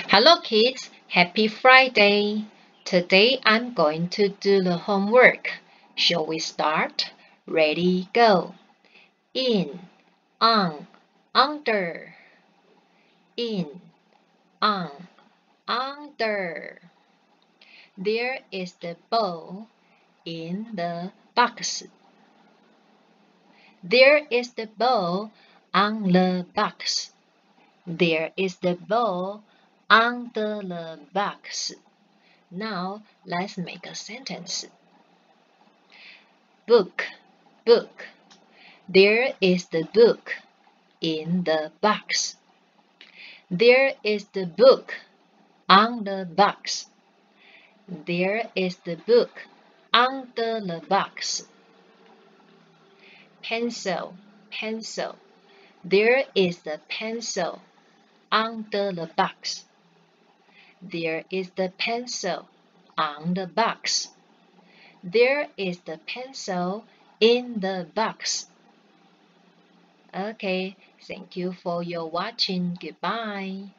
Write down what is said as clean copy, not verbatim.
Hello kids, happy Friday! Today I'm going to do the homework. Shall we start? Ready, go! In, on, under. In, on, under. There is the ball in the box. There is the ball on the box. There is the ball under the box. Now let's make a sentence. Book, book. There is the book in the box. There is the book on the box. There is the book under the box. Pencil, pencil. There is the pencil under the box. There is the pencil on the box. There is the pencil in the box. Okay, thank you for your watching. Goodbye.